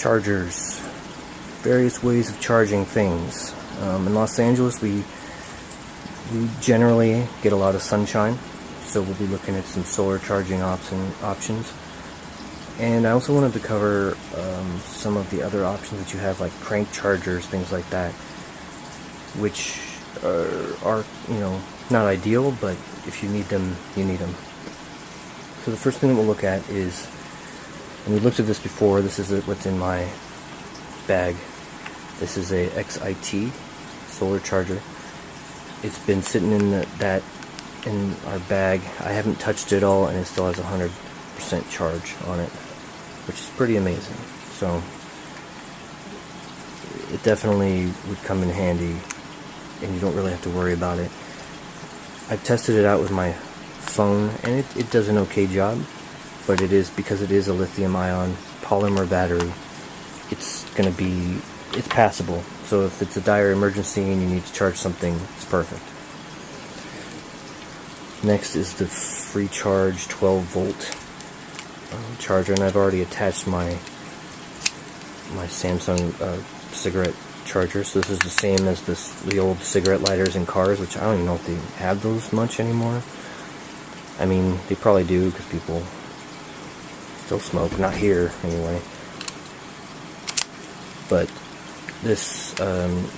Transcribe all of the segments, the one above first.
chargers, various ways of charging things. In Los Angeles, we generally get a lot of sunshine, so we'll be looking at some solar charging options. And I also wanted to cover some of the other options that you have, like crank chargers, things like that, which are not ideal, but if you need them, you need them. So the first thing that we'll look at is, and we looked at this before, this is what's in my bag. This is a XIT solar charger. It's been sitting in in our bag. I haven't touched it all, and it still has 100% charge on it, which is pretty amazing. So it definitely would come in handy, and you don't really have to worry about it. I've tested it out with my phone, and it does an okay job, but because it is a lithium-ion polymer battery, it's passable. So if it's a dire emergency and you need to charge something, it's perfect. Next is the free charge 12-volt charger, and I've already attached my Samsung cigarette charger. So this is the same as the old cigarette lighters in cars, which I don't even know if they have those much anymore. I mean, they probably do, because people still smoke. Not here, anyway. But this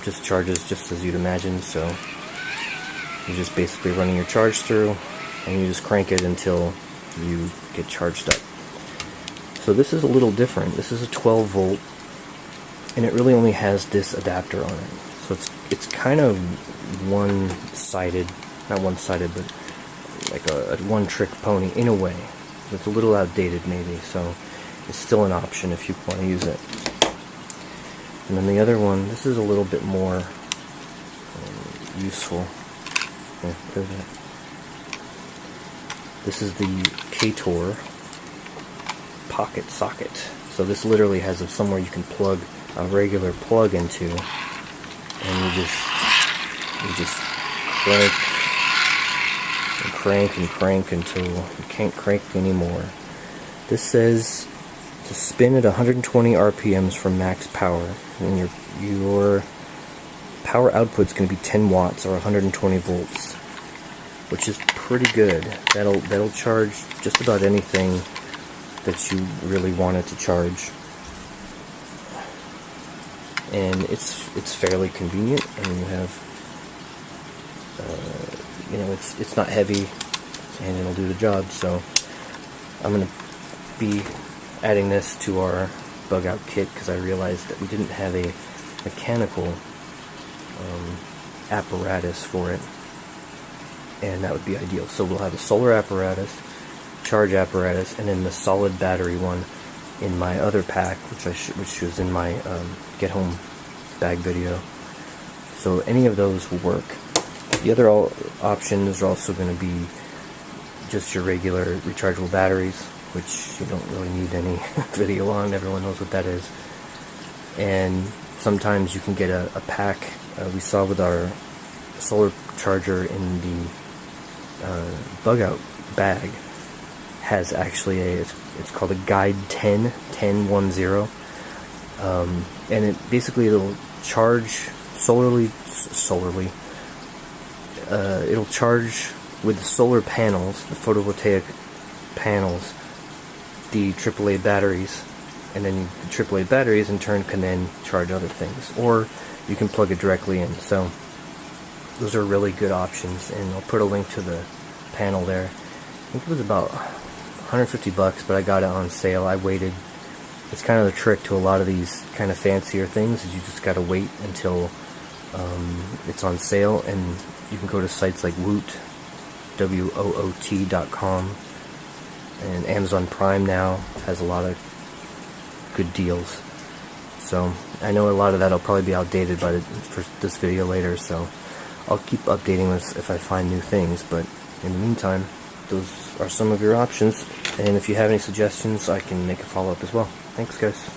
just charges just as you'd imagine, so you're just basically running your charge through, and you just crank it until you get charged up. So this is a little different. This is a 12-volt, and it really only has this adapter on it. So it's kind of one-sided, not one-sided, but like a one-trick pony in a way. It's a little outdated maybe, so it's still an option if you want to use it. And then the other one, this is a little bit more useful. Yeah, there's that. This is the K-Tor pocket socket. So this literally has somewhere you can plug a regular plug into, and you just crank and crank until you can't crank anymore. This says to spin at 120 RPMs for max power, and your power output's going to be 10 watts or 120 volts, which is pretty good. That'll charge just about anything that you really want it to charge, and it's fairly convenient. I mean, you have it's not heavy, and it'll do the job. So I'm gonna be adding this to our bug out kit, because I realized that we didn't have a mechanical apparatus for it, and that would be ideal. So we'll have a solar apparatus, charge apparatus, and then the solid battery one in my other pack, which was in my get home bag video. So any of those will work. The other options are also going to be just your regular rechargeable batteries, which you don't really need any video on. Everyone knows what that is. And sometimes you can get a pack. We saw with our solar charger in the bug out bag, has actually it's called a Guide 1010. And it'll charge solarly. It'll charge with the solar panels, the photovoltaic panels, the AAA batteries, and then the AAA batteries in turn can then charge other things, or you can plug it directly in. So those are really good options, and I'll put a link to the panel there. I think it was about 150 bucks, but I got it on sale. I waited. It's kind of the trick to a lot of these kind of fancier things, is you just gotta wait until it's on sale, and you can go to sites like Woot, WOOT.com, and Amazon Prime now has a lot of good deals. So I know a lot of that will probably be outdated for this video later, so I'll keep updating this if I find new things. But in the meantime, those are some of your options, and if you have any suggestions, I can make a follow-up as well. Thanks, guys.